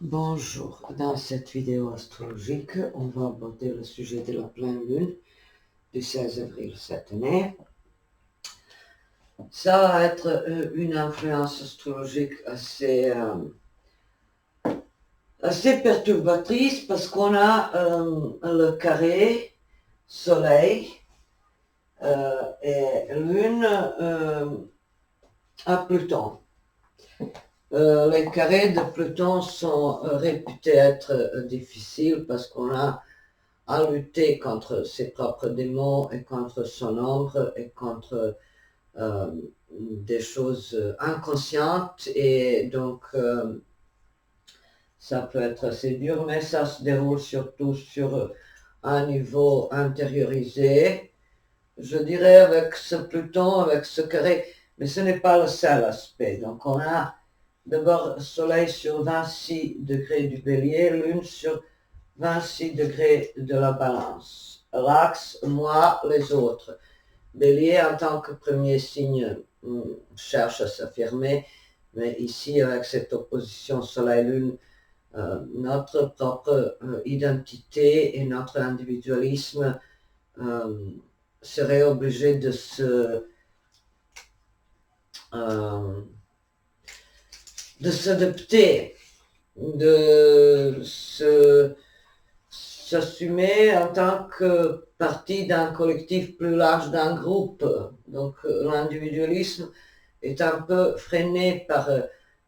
Bonjour, dans cette vidéo astrologique, on va aborder le sujet de la pleine lune du 16 avril cette année. Ça va être une influence astrologique assez perturbatrice parce qu'on a le carré soleil et lune à Pluton. Les carrés de Pluton sont réputés être difficiles parce qu'on a à lutter contre ses propres démons et contre son ombre et contre des choses inconscientes et donc ça peut être assez dur, mais ça se déroule surtout sur un niveau intériorisé, je dirais avec ce Pluton, avec ce carré, mais ce n'est pas le seul aspect. Donc on a d'abord Soleil sur 26 degrés du Bélier, Lune sur 26 degrés de la Balance. L'axe, moi, les autres. Bélier, en tant que premier signe, cherche à s'affirmer, mais ici, avec cette opposition Soleil-Lune, notre propre identité et notre individualisme seraient obligés euh, de s'adapter, de s'assumer en tant que partie d'un collectif plus large, d'un groupe. Donc l'individualisme est un peu freiné par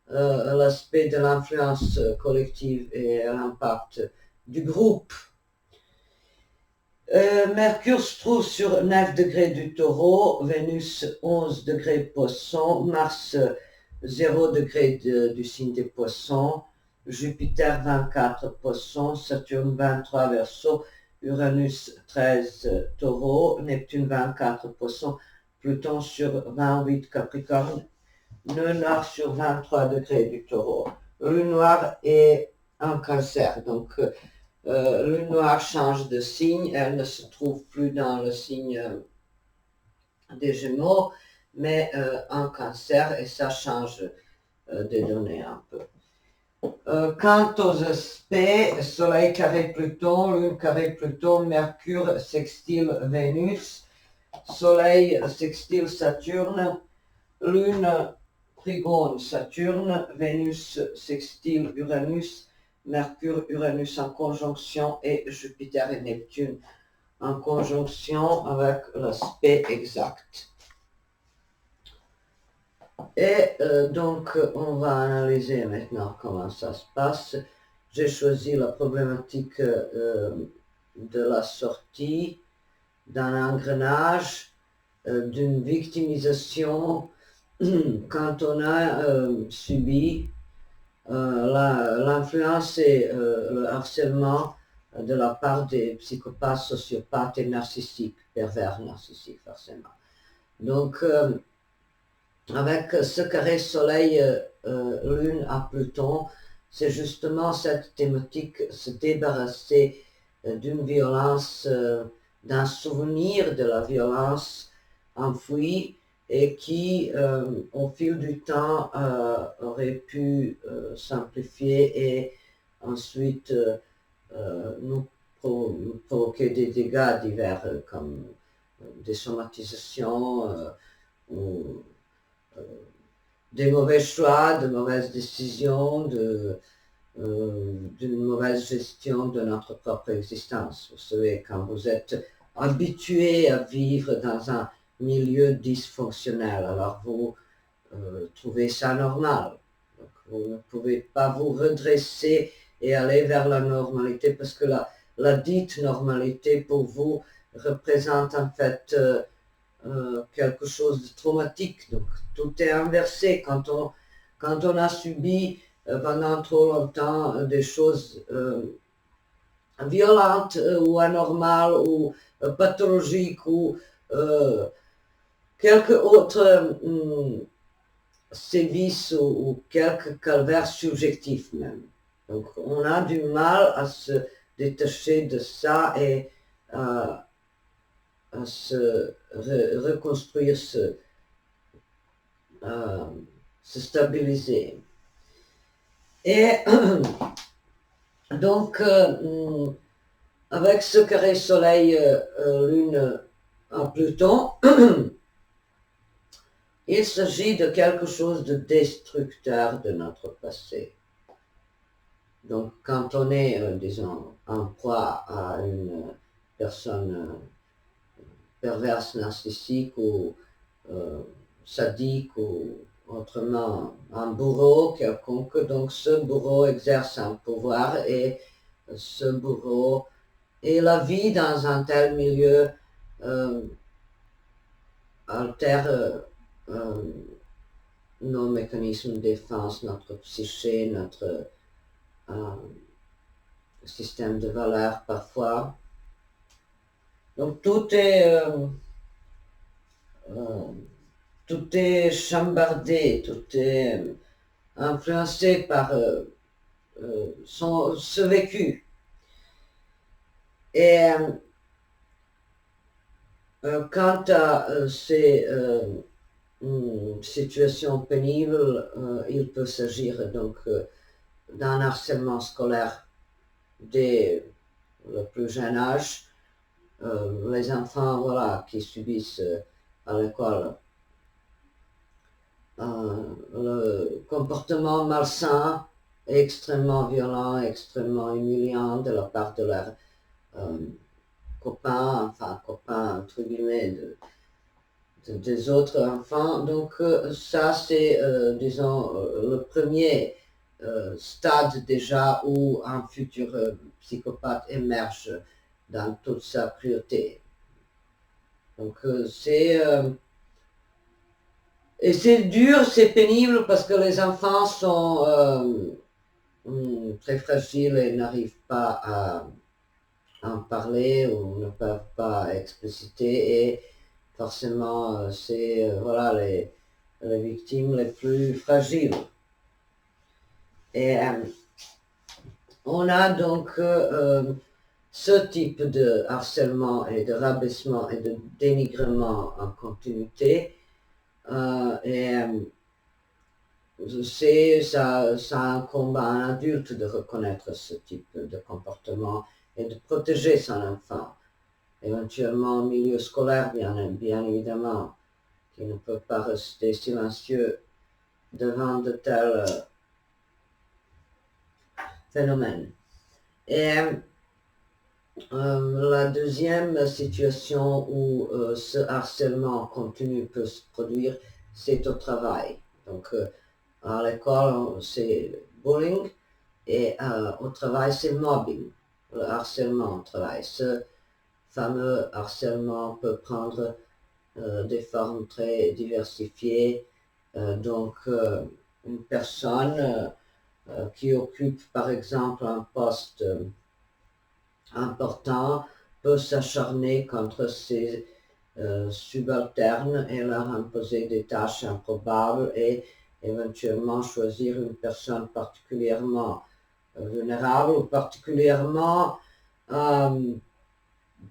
l'aspect de l'influence collective et l'impact du groupe. Mercure se trouve sur 9 degrés du Taureau, Vénus 11 degrés Poisson, Mars 0 degré du signe des Poissons, Jupiter 24 Poissons, Saturne 23 Verseau, Uranus 13 Taureau, Neptune 24 Poissons, Pluton sur 28 Capricorne, Nœud Nord sur 23 degrés du Taureau. Lune noire est un Cancer, donc lune noire change de signe, elle ne se trouve plus dans le signe des Gémeaux, mais en Cancer, et ça change des données un peu. Quant aux aspects, Soleil carré Pluton, Lune carré Pluton, Mercure sextile Vénus, Soleil sextile Saturne, Lune trigone Saturne, Vénus sextile Uranus, Mercure, Uranus en conjonction et Jupiter et Neptune en conjonction avec l'aspect exact. Et donc, on va analyser maintenant comment ça se passe. J'ai choisi la problématique de la sortie d'un engrenage, d'une victimisation quand on a subi l'influence et le harcèlement de la part des psychopathes, sociopathes et narcissiques, pervers narcissiques forcément. Donc, avec ce carré soleil-lune à Pluton, c'est justement cette thématique, se débarrasser d'une violence, d'un souvenir de la violence enfouie et qui, au fil du temps, aurait pu s'amplifier et ensuite nous provoquer des dégâts divers comme des somatisations ou des mauvais choix, de mauvaises décisions, d'une mauvaise gestion de notre propre existence. Vous savez, quand vous êtes habitué à vivre dans un milieu dysfonctionnel, alors vous trouvez ça normal. Donc, vous ne pouvez pas vous redresser et aller vers la normalité parce que la dite normalité pour vous représente en fait quelque chose de traumatique. Donc tout est inversé quand on a subi pendant trop longtemps des choses violentes ou anormales ou pathologiques ou quelque autre sévices ou quelques calvaires subjectifs même. Donc on a du mal à se détacher de ça et à se reconstruire, se stabiliser. Et Donc, avec ce carré Soleil-Lune à Pluton, il s'agit de quelque chose de destructeur de notre passé. Donc, quand on est, disons, en proie à une personne perverse, narcissique ou sadique ou autrement un bourreau quelconque, donc ce bourreau exerce un pouvoir et ce bourreau et la vie dans un tel milieu altère nos mécanismes de défense, notre psyché, notre système de valeurs parfois. Donc tout est chambardé, tout est influencé par ce vécu. Et quant à ces situations pénibles, il peut s'agir donc d'un harcèlement scolaire dès le plus jeune âge. Les enfants voilà, qui subissent à l'école le comportement malsain, extrêmement violent, extrêmement humiliant de la part de leurs copains entre guillemets, des autres enfants. Donc ça c'est, disons, le premier stade déjà où un futur psychopathe émerge dans toute sa cruauté. Donc et c'est dur, c'est pénible parce que les enfants sont très fragiles et n'arrivent pas à en parler ou ne peuvent pas expliciter et forcément c'est voilà les victimes les plus fragiles. Et on a donc ce type de harcèlement et de rabaissement et de dénigrement en continuité. Et ça incombe à un adulte de reconnaître ce type de comportement et de protéger son enfant. Éventuellement au milieu scolaire, bien évidemment, qui ne peut pas rester silencieux devant de tels phénomènes. Et la deuxième situation où ce harcèlement continu peut se produire, c'est au travail. Donc à l'école, c'est bullying et au travail, c'est mobbing, le harcèlement au travail. Ce fameux harcèlement peut prendre des formes très diversifiées. Donc une personne qui occupe par exemple un poste important peut s'acharner contre ses subalternes et leur imposer des tâches improbables et éventuellement choisir une personne particulièrement vulnérable ou particulièrement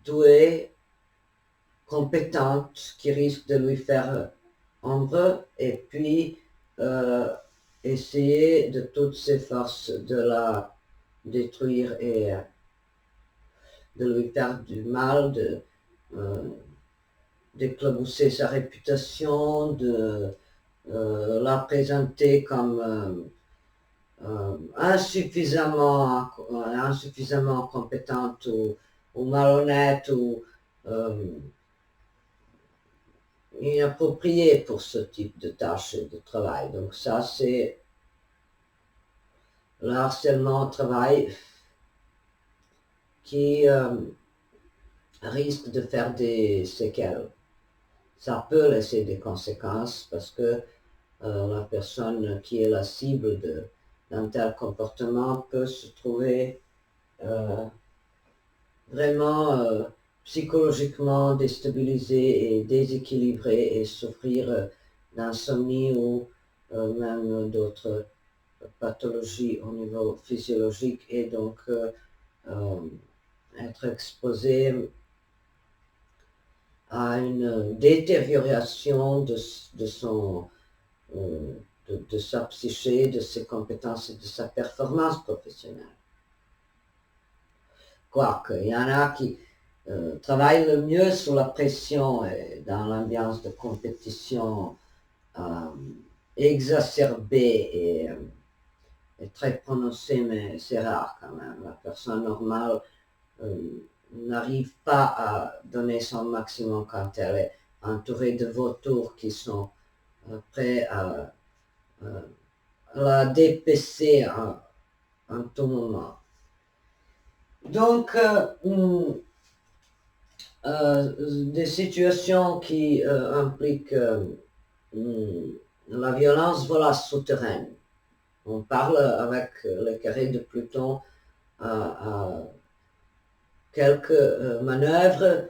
douée, compétente, qui risque de lui faire ombre et puis essayer de toutes ses forces de la détruire et de lui faire du mal, d'éclabousser sa réputation, de la présenter comme insuffisamment compétente ou malhonnête ou inappropriée pour ce type de tâches et de travail. Donc ça, c'est le harcèlement au travail qui risque de faire des séquelles. Ça peut laisser des conséquences parce que la personne qui est la cible d'un tel comportement peut se trouver vraiment psychologiquement déstabilisée et déséquilibrée et souffrir d'insomnie ou même d'autres pathologies au niveau physiologique et donc être exposé à une détérioration de sa psyché, de ses compétences et de sa performance professionnelle. quoique, il y en a qui travaillent le mieux sous la pression et dans l'ambiance de compétition exacerbée et très prononcée, mais c'est rare quand même. La personne normale n'arrive pas à donner son maximum quand elle est entourée de vautours qui sont prêts à la dépêcher en tout moment. Donc, des situations qui impliquent la violence, voilà, souterraine. On parle avec les carrés de Pluton à quelques manœuvres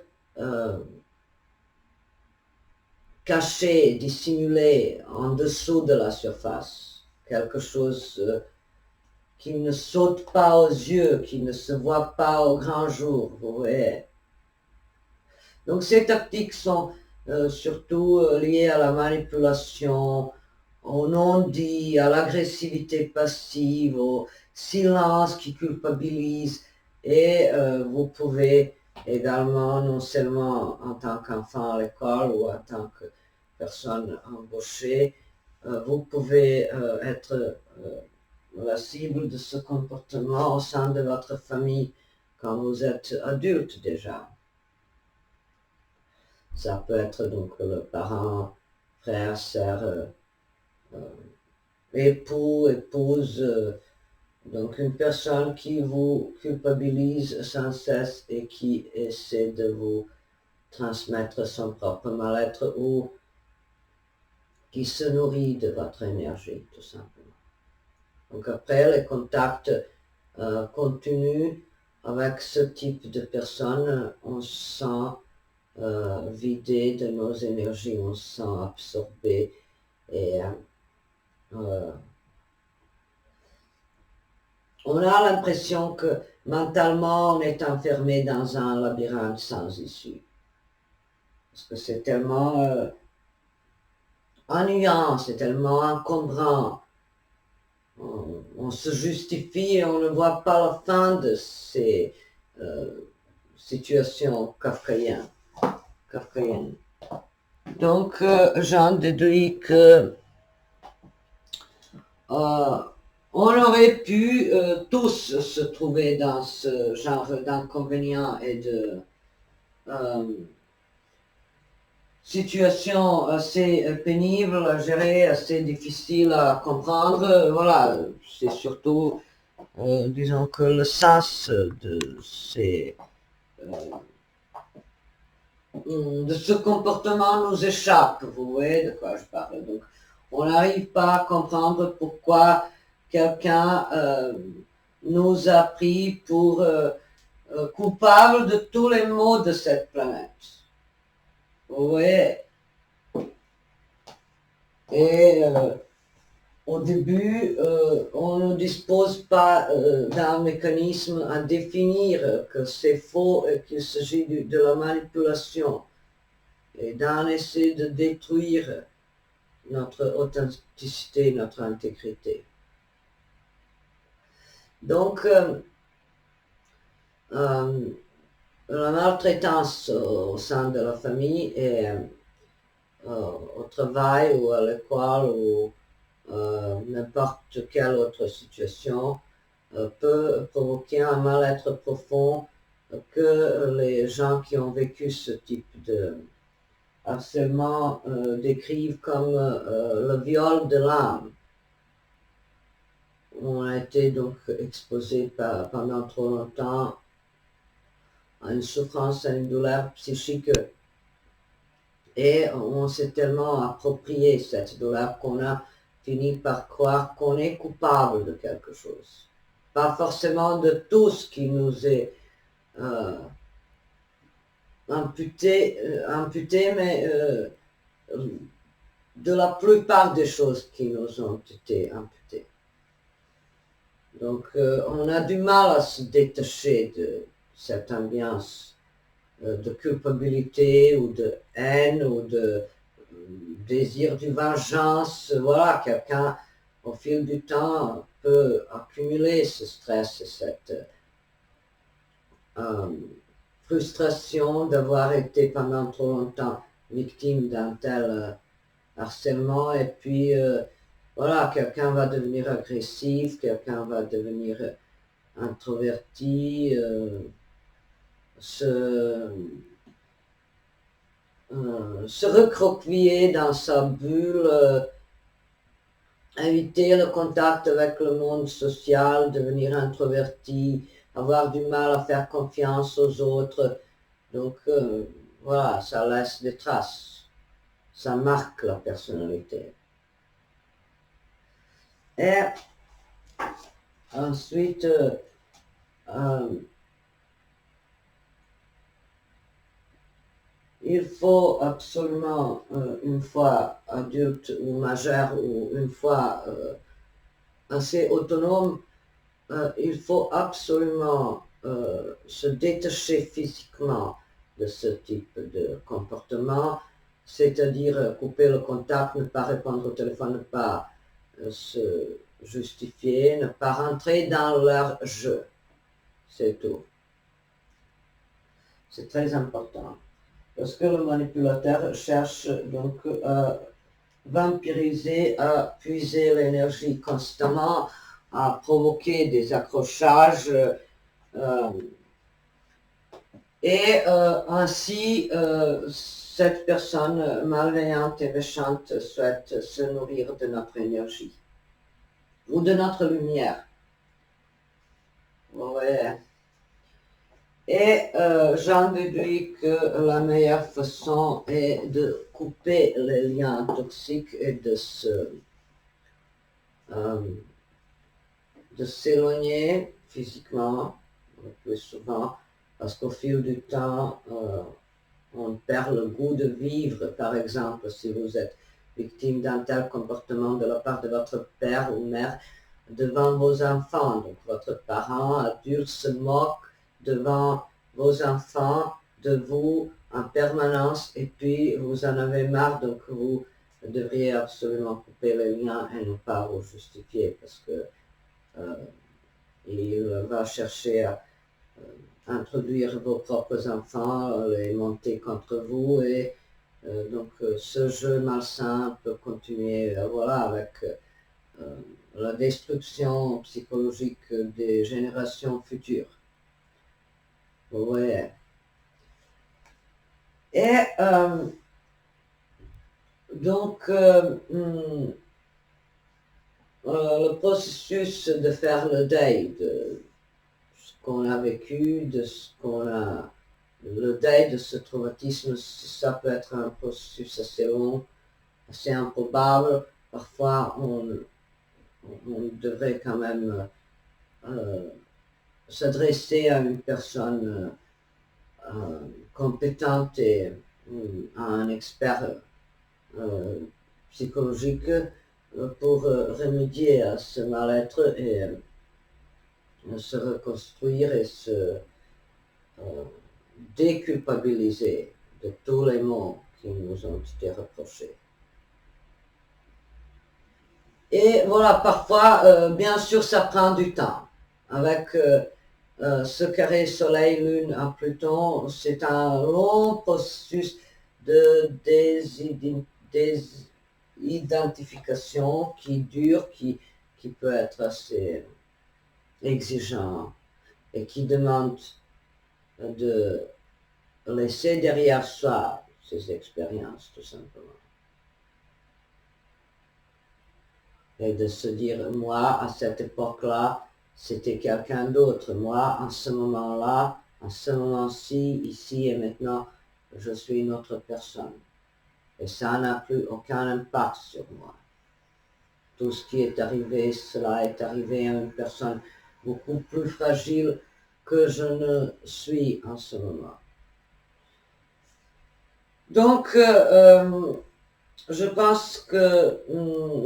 cachées, dissimulées en dessous de la surface. Quelque chose qui ne saute pas aux yeux, qui ne se voit pas au grand jour, vous voyez. Donc ces tactiques sont surtout liées à la manipulation, au non-dit, à l'agressivité passive, au silence qui culpabilise, et vous pouvez également, non seulement en tant qu'enfant à l'école ou en tant que personne embauchée, vous pouvez être la cible de ce comportement au sein de votre famille quand vous êtes adulte déjà. Ça peut être donc le parent, frère, sœur, époux, épouse, donc une personne qui vous culpabilise sans cesse et qui essaie de vous transmettre son propre mal-être ou qui se nourrit de votre énergie, tout simplement. Donc après, les contacts continuent avec ce type de personnes, on se sent vidé de nos énergies, on se sent absorbé et on a l'impression que mentalement on est enfermé dans un labyrinthe sans issue. Parce que c'est tellement ennuyant, c'est tellement encombrant. On se justifie et on ne voit pas la fin de ces situations kafkaïennes. Donc, j'en déduis que on aurait pu tous se trouver dans ce genre d'inconvénients et de situations assez pénibles à gérer, assez difficiles à comprendre. Voilà, c'est surtout, disons que le sens de ce comportement nous échappe, vous voyez de quoi je parle. Donc, on n'arrive pas à comprendre pourquoi quelqu'un nous a pris pour coupables de tous les maux de cette planète. Vous voyez. Et au début, on ne dispose pas d'un mécanisme à définir que c'est faux et qu'il s'agit de la manipulation et d'un essai de détruire notre authenticité, notre intégrité. Donc, la maltraitance au sein de la famille et au travail ou à l'école ou n'importe quelle autre situation peut provoquer un mal-être profond que les gens qui ont vécu ce type de harcèlement décrivent comme le viol de l'âme. On a été donc exposé pendant trop longtemps à une souffrance, à une douleur psychique et on s'est tellement approprié cette douleur qu'on a fini par croire qu'on est coupable de quelque chose. Pas forcément de tout ce qui nous est imputé, mais de la plupart des choses qui nous ont été imputées. Donc on a du mal à se détacher de cette ambiance de culpabilité ou de haine ou de désir de vengeance. Voilà, quelqu'un au fil du temps peut accumuler ce stress et cette frustration d'avoir été pendant trop longtemps victime d'un tel harcèlement, et puis voilà, quelqu'un va devenir agressif, quelqu'un va devenir introverti, se recroqueviller dans sa bulle, éviter le contact avec le monde social, devenir introverti, avoir du mal à faire confiance aux autres. Donc voilà, ça laisse des traces, ça marque la personnalité. Et ensuite, il faut absolument, une fois adulte ou majeur, ou une fois assez autonome, il faut absolument se détacher physiquement de ce type de comportement, c'est-à-dire couper le contact, ne pas répondre au téléphone, ne pas se justifier, ne pas rentrer dans leur jeu. C'est tout. C'est très important. Parce que le manipulateur cherche donc à vampiriser, à puiser l'énergie constamment, à provoquer des accrochages, et ainsi cette personne malveillante et méchante souhaite se nourrir de notre énergie ou de notre lumière. Vous voyez. Et j'en déduis que la meilleure façon est de couper les liens toxiques et de s'éloigner physiquement le plus souvent, parce qu'au fil du temps, on perd le goût de vivre. Par exemple, si vous êtes victime d'un tel comportement de la part de votre père ou mère devant vos enfants, donc votre parent adulte se moque devant vos enfants de vous en permanence, et puis vous en avez marre, donc vous devriez absolument couper les liens et ne pas vous justifier, parce que il va chercher à introduire vos propres enfants, les monter contre vous, et donc ce jeu malsain peut continuer, voilà, avec la destruction psychologique des générations futures. Vous voyez. Et donc le processus de faire le deuil de ce qu'on a vécu, de ce qu'on a, le deuil de ce traumatisme, ça peut être un processus assez long, assez improbable. Parfois, on devrait quand même s'adresser à une personne compétente et à un expert psychologique pour remédier à ce mal-être et se reconstruire et se déculpabiliser de tous les maux qui nous ont été reprochés. Et voilà, parfois, bien sûr, ça prend du temps. Avec ce carré Soleil-Lune à Pluton, c'est un long processus de désidentification qui dure, qui peut être assez exigeant et qui demande de laisser derrière soi ces expériences, tout simplement. Et de se dire, moi, à cette époque-là, c'était quelqu'un d'autre. Moi, en ce moment-là, en ce moment-ci, ici et maintenant, je suis une autre personne. Et ça n'a plus aucun impact sur moi. Tout ce qui est arrivé, cela est arrivé à une personne beaucoup plus fragile que je ne suis en ce moment. Donc, je pense que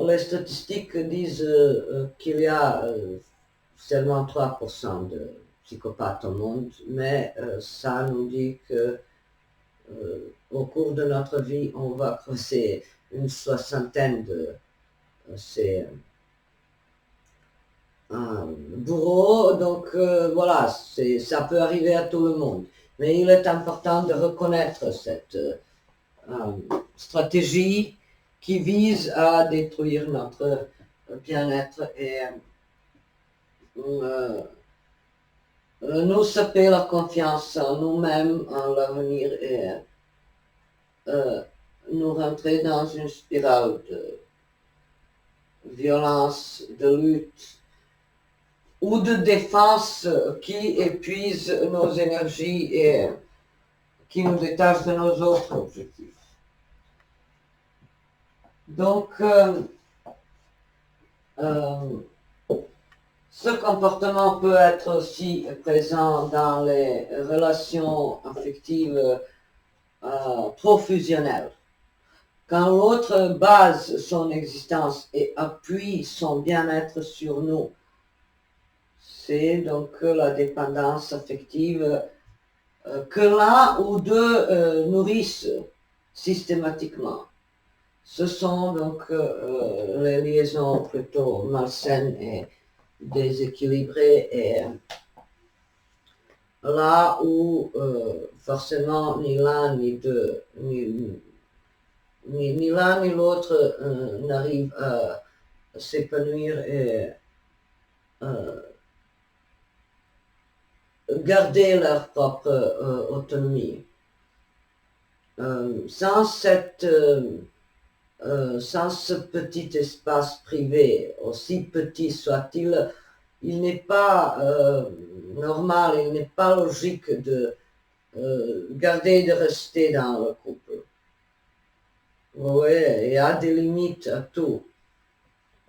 les statistiques disent qu'il y a seulement 3% de psychopathes au monde, mais ça nous dit que au cours de notre vie, on va croiser une soixantaine de ces un bourreau, donc voilà, ça peut arriver à tout le monde. Mais il est important de reconnaître cette stratégie qui vise à détruire notre bien-être et nous saper la confiance en nous-mêmes, en l'avenir et nous rentrer dans une spirale de violence, de lutte ou de défense qui épuise nos énergies et qui nous détache de nos autres objectifs. Donc, ce comportement peut être aussi présent dans les relations affectives trop fusionnelles. Quand l'autre base son existence et appuie son bien-être sur nous, c'est donc la dépendance affective que l'un ou deux nourrissent systématiquement. Ce sont donc les liaisons plutôt malsaines et déséquilibrées et là où forcément ni l'un ni deux, ni l'un ni l'autre n'arrive à s'épanouir et garder leur propre autonomie. Sans ce petit espace privé, aussi petit soit-il, il n'est pas normal, il n'est pas logique de garder, de rester dans le couple. Oui, il y a des limites à tout.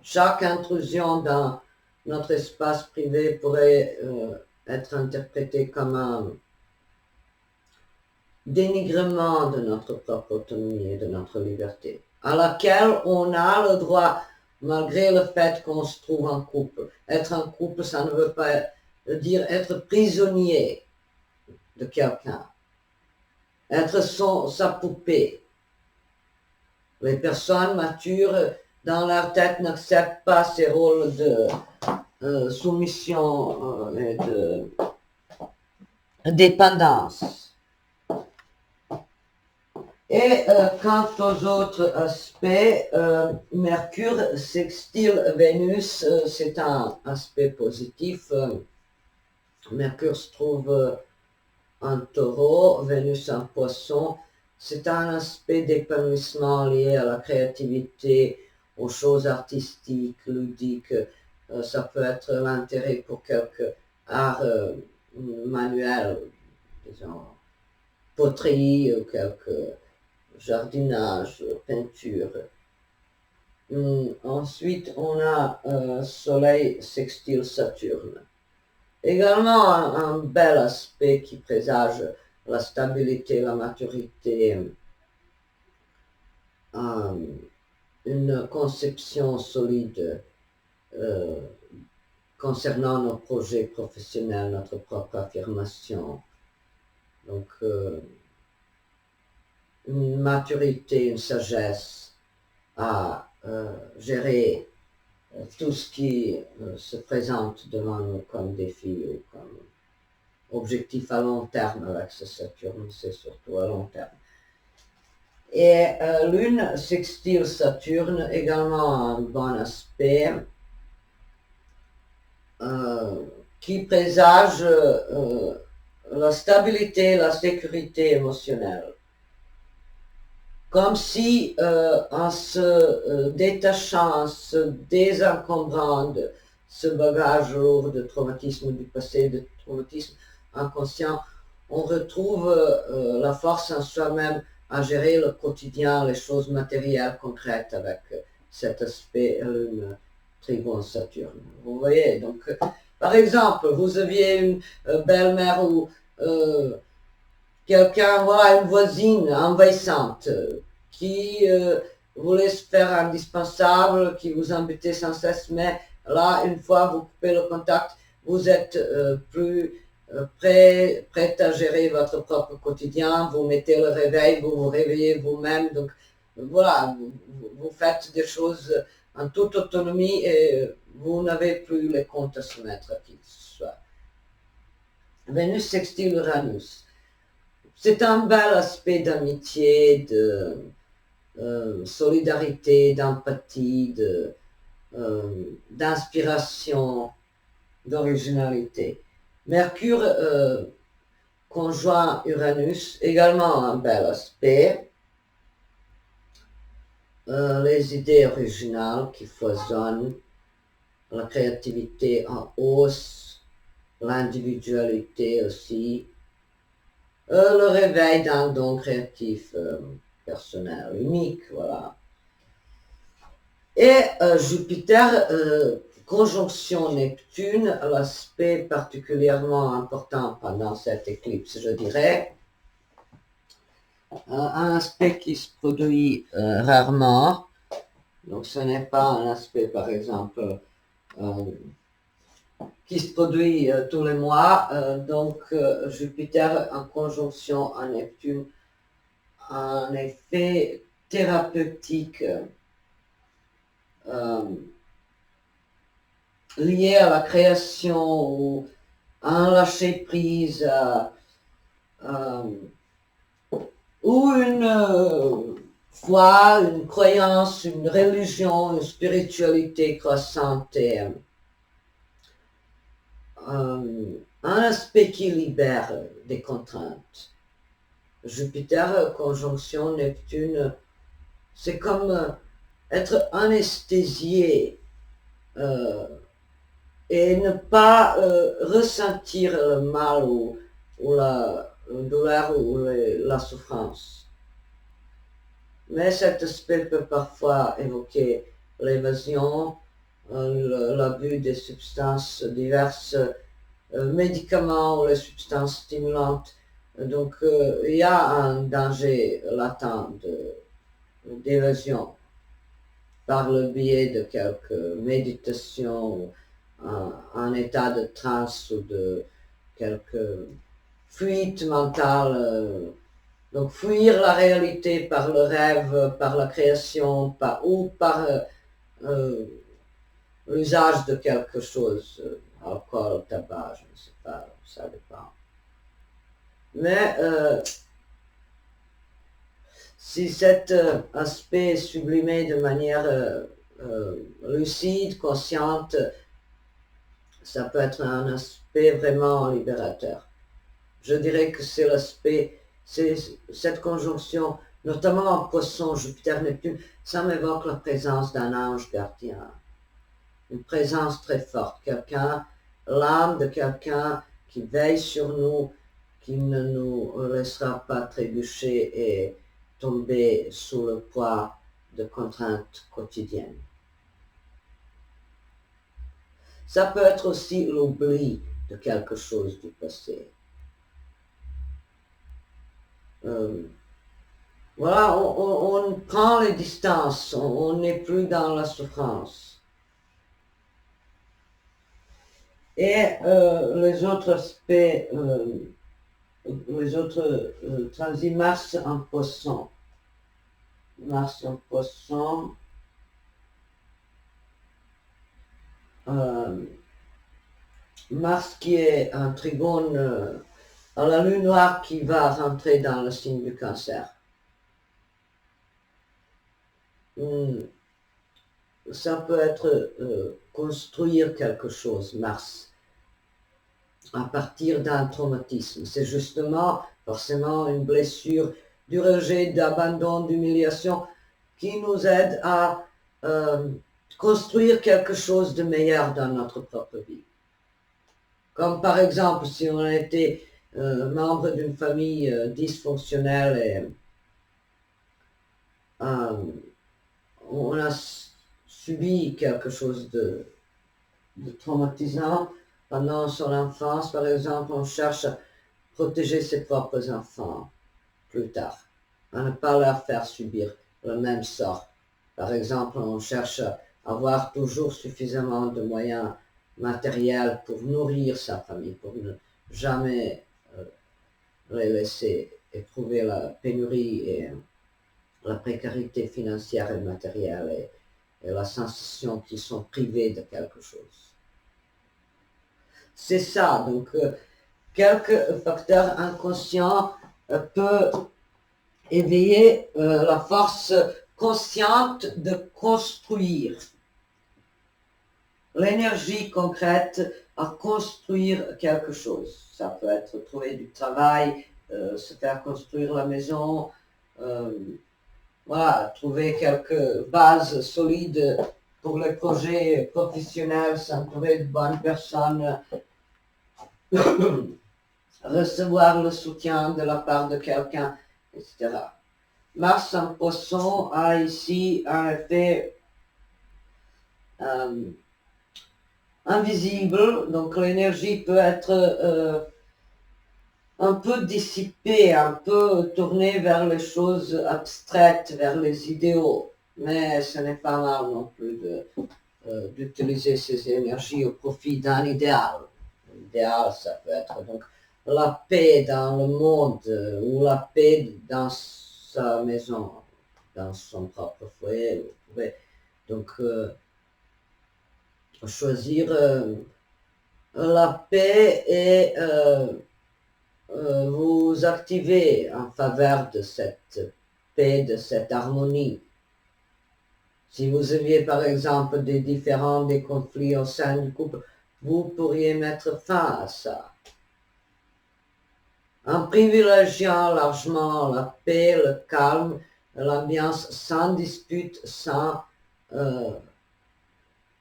Chaque intrusion dans notre espace privé pourrait être interprétée comme un dénigrement de notre propre autonomie et de notre liberté, à laquelle on a le droit, malgré le fait qu'on se trouve en couple. Être en couple, ça ne veut pas dire être prisonnier de quelqu'un, être sa poupée. Les personnes matures, dans leur tête, n'acceptent pas ces rôles de soumission et de dépendance. Et quant aux autres aspects, Mercure sextile Vénus, c'est un aspect positif. Mercure se trouve en Taureau, Vénus en Poisson. C'est un aspect d'épanouissement lié à la créativité, aux choses artistiques, ludiques. Ça peut être l'intérêt pour quelques arts manuels, disons, poterie ou quelques jardinage, peinture. Ensuite, on a Soleil sextile Saturne. Également un bel aspect qui présage la stabilité, la maturité, une conception solide concernant nos projets professionnels, notre propre affirmation. Donc, une maturité, une sagesse à gérer tout ce qui se présente devant nous comme défi ou comme objectif à long terme avec ce Saturne, c'est surtout à long terme. Et Lune sextile Saturne, également un bon aspect qui présage la stabilité, la sécurité émotionnelle. Comme si en se détachant, en se désencombrant de ce bagage lourd de traumatisme du passé, de traumatisme inconscient, on retrouve la force en soi-même à gérer le quotidien, les choses matérielles concrètes avec cet aspect Lune Trigone Saturne. Vous voyez, donc par exemple, vous aviez une belle-mère ou quelqu'un, voilà, une voisine envahissante qui voulait se faire indispensable, qui vous embêtait sans cesse, mais là, une fois vous coupez le contact, vous êtes plus prête à gérer votre propre quotidien, vous mettez le réveil, vous vous réveillez vous-même, donc voilà, vous faites des choses en toute autonomie et vous n'avez plus les comptes à soumettre à qui que ce soit. Vénus sextile Uranus. C'est un bel aspect d'amitié, de solidarité, d'empathie, d'inspiration, d'originalité. Mercure conjoint Uranus, également un bel aspect. Les idées originales qui foisonnent, la créativité en hausse, l'individualité aussi, le réveil d'un don créatif personnel, unique, voilà. Et Jupiter, conjonction Neptune, l'aspect particulièrement important pendant cette éclipse, je dirais, un aspect qui se produit rarement, donc ce n'est pas un aspect par exemple qui se produit tous les mois, donc Jupiter en conjonction à Neptune a un effet thérapeutique lié à la création ou à un lâcher-prise ou une foi, une croyance, une religion, une spiritualité croissante et un aspect qui libère des contraintes. Jupiter, conjonction Neptune, c'est comme être anesthésié et ne pas ressentir le mal ou la douleur ou la souffrance. Mais cet aspect peut parfois évoquer l'évasion, l'abus des substances diverses, médicaments ou les substances stimulantes. Donc il y a un danger latent d'évasion par le biais de quelques méditations, un état de transe ou de quelques fuites mentales. Donc fuir la réalité par le rêve, par la création, ou par l'usage de quelque chose, alcool, tabac, je ne sais pas, ça dépend. Mais si cet aspect est sublimé de manière lucide, consciente, ça peut être un aspect vraiment libérateur. Je dirais que c'est l'aspect, c'est cette conjonction, notamment en Poisson, Jupiter, Neptune, ça m'évoque la présence d'un ange gardien. Une présence très forte, quelqu'un, l'âme de quelqu'un qui veille sur nous, qui ne nous laissera pas trébucher et tomber sous le poids de contraintes quotidiennes. Ça peut être aussi l'oubli de quelque chose du passé. Voilà, on prend les distances, on n'est plus dans la souffrance. Et les autres aspects, les autres transits, Mars en Poisson. Mars en Poisson. Mars qui est un trigone à la lune noire qui va rentrer dans le signe du Cancer. Ça peut être construire quelque chose, Mars, à partir d'un traumatisme. C'est justement forcément une blessure, du rejet, d'abandon, d'humiliation qui nous aide à construire quelque chose de meilleur dans notre propre vie. Comme par exemple, si on a été membre d'une famille dysfonctionnelle et on a subi quelque chose de traumatisant pendant son enfance, par exemple, on cherche à protéger ses propres enfants plus tard, à ne pas leur faire subir le même sort. Par exemple, on cherche à avoir toujours suffisamment de moyens matériels pour nourrir sa famille, pour ne jamais les laisser éprouver la pénurie et la précarité financière et matérielle. et la sensation qu'ils sont privés de quelque chose. C'est ça, donc quelques facteurs inconscients peuvent éveiller la force consciente de construire. L'énergie concrète à construire quelque chose. Ça peut être trouver du travail, se faire construire la maison, voilà, trouver quelques bases solides pour les projets professionnels, s'entourer de bonnes personnes, recevoir le soutien de la part de quelqu'un, etc. Mars en Poisson a ici un effet invisible, donc l'énergie peut être un peu dissipée, un peu tournée vers les choses abstraites, vers les idéaux, mais ce n'est pas mal non plus d'utiliser ces énergies au profit d'un idéal. L'idéal, ça peut être donc la paix dans le monde ou la paix dans sa maison, dans son propre foyer. Vous pouvez donc choisir la paix et vous activer en faveur de cette paix, de cette harmonie. Si vous aviez par exemple des conflits au sein du couple, vous pourriez mettre fin à ça. En privilégiant largement la paix, le calme, l'ambiance sans dispute, sans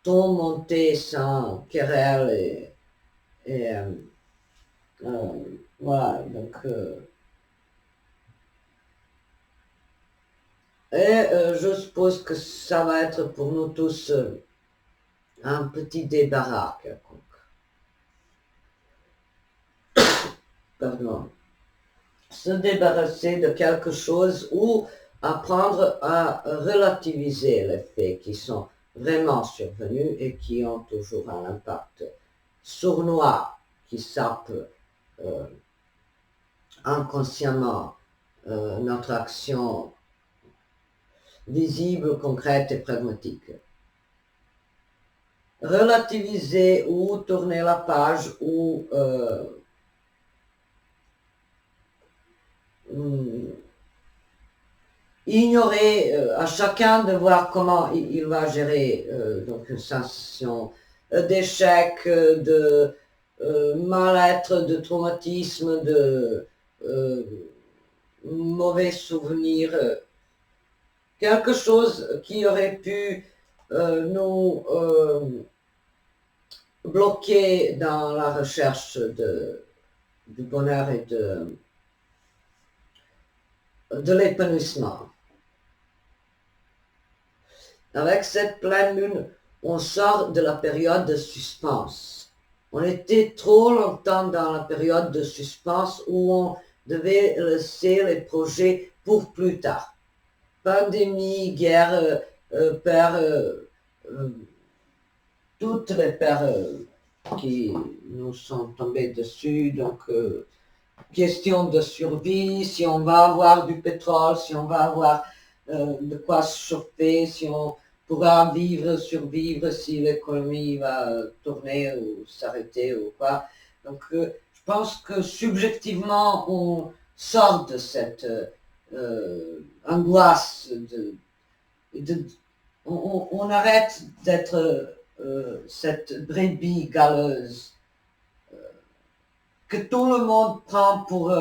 ton monté, sans querelle et voilà, donc je suppose que ça va être pour nous tous un petit débarras quelconque. Pardon. Se débarrasser de quelque chose ou apprendre à relativiser les faits qui sont vraiment survenus et qui ont toujours un impact sournois qui sape inconsciemment notre action visible, concrète et pragmatique. Relativiser ou tourner la page ou ignorer à chacun de voir comment il va gérer donc une sensation d'échec, de mal-être, de traumatisme, de mauvais souvenirs, quelque chose qui aurait pu nous bloquer dans la recherche du bonheur et de l'épanouissement. Avec cette pleine lune, on sort de la période de suspense. On était trop longtemps dans la période de suspense où on devait laisser les projets pour plus tard. Pandémie, guerre, toutes les peurs qui nous sont tombées dessus, donc question de survie, si on va avoir du pétrole, si on va avoir de quoi se chauffer, si on pourra survivre, si l'économie va tourner ou s'arrêter ou quoi. Donc je pense que subjectivement on sort de cette angoisse, on arrête d'être cette brebis galeuse que tout le monde prend pour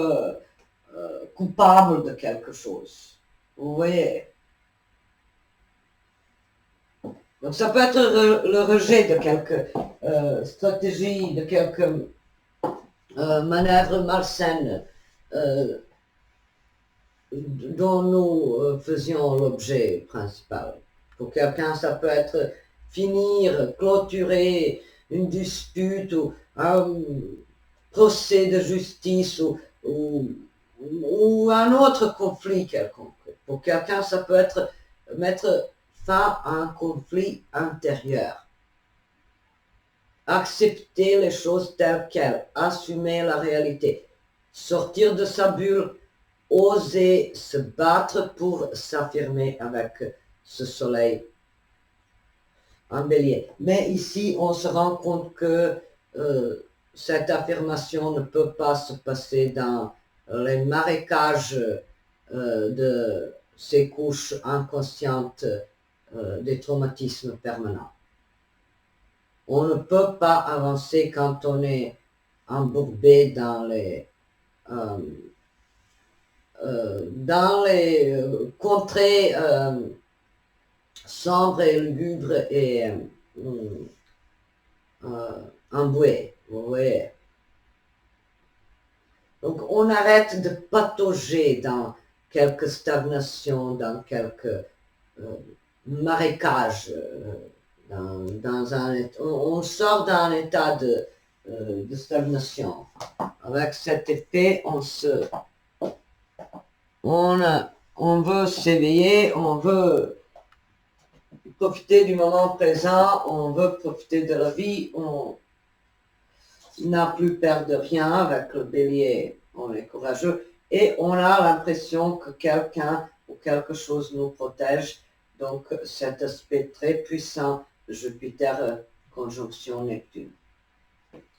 coupable de quelque chose. Vous voyez? Donc ça peut être le rejet de quelques stratégies, de quelques manœuvres malsaines dont nous faisions l'objet principal. Pour quelqu'un, ça peut être finir, clôturer une dispute ou un procès de justice ou un autre conflit quelconque. Pour quelqu'un, ça peut être mettre fin à un conflit intérieur. Accepter les choses telles quelles, assumer la réalité, sortir de sa bulle, oser se battre pour s'affirmer avec ce soleil en bélier. Mais ici, on se rend compte que cette affirmation ne peut pas se passer dans les marécages de ces couches inconscientes des traumatismes permanents. On ne peut pas avancer quand on est embourbé dans les contrées sombres et lugubres et embouées, vous voyez. Donc on arrête de patauger dans quelques stagnations, dans quelques marécages, on sort d'un état de stagnation. Avec cet effet, on veut s'éveiller, on veut profiter du moment présent, on veut profiter de la vie, on n'a plus peur de rien. Avec le bélier, on est courageux et on a l'impression que quelqu'un ou quelque chose nous protège. Donc cet aspect très puissant, Jupiter conjonction Neptune.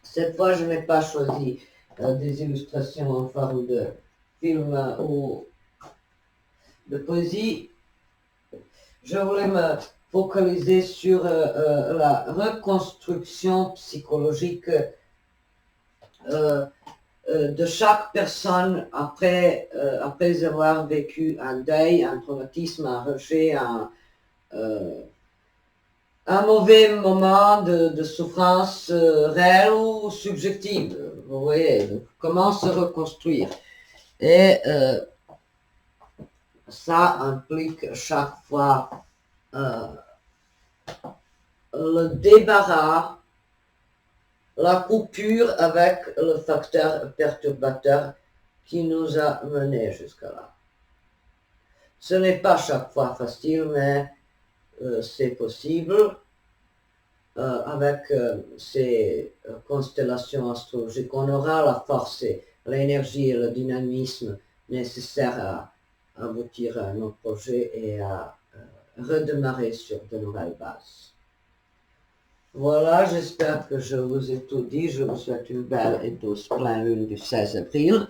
Cette fois, je n'ai pas choisi des illustrations en forme de film ou de poésie. Je voulais me focaliser sur la reconstruction psychologique de chaque personne après avoir vécu un deuil, un traumatisme, un rejet, un mauvais moment de souffrance réelle ou subjective. Vous voyez, donc, comment se reconstruire. Et ça implique chaque fois le débarras, la coupure avec le facteur perturbateur qui nous a menés jusqu'à là. Ce n'est pas chaque fois facile, mais c'est possible. Avec ces constellations astrologiques, on aura la force, l'énergie et le dynamisme nécessaires à aboutir à nos projets et à redémarrer sur de nouvelles bases. Voilà, j'espère que je vous ai tout dit. Je vous souhaite une belle et douce pleine lune du 16 avril.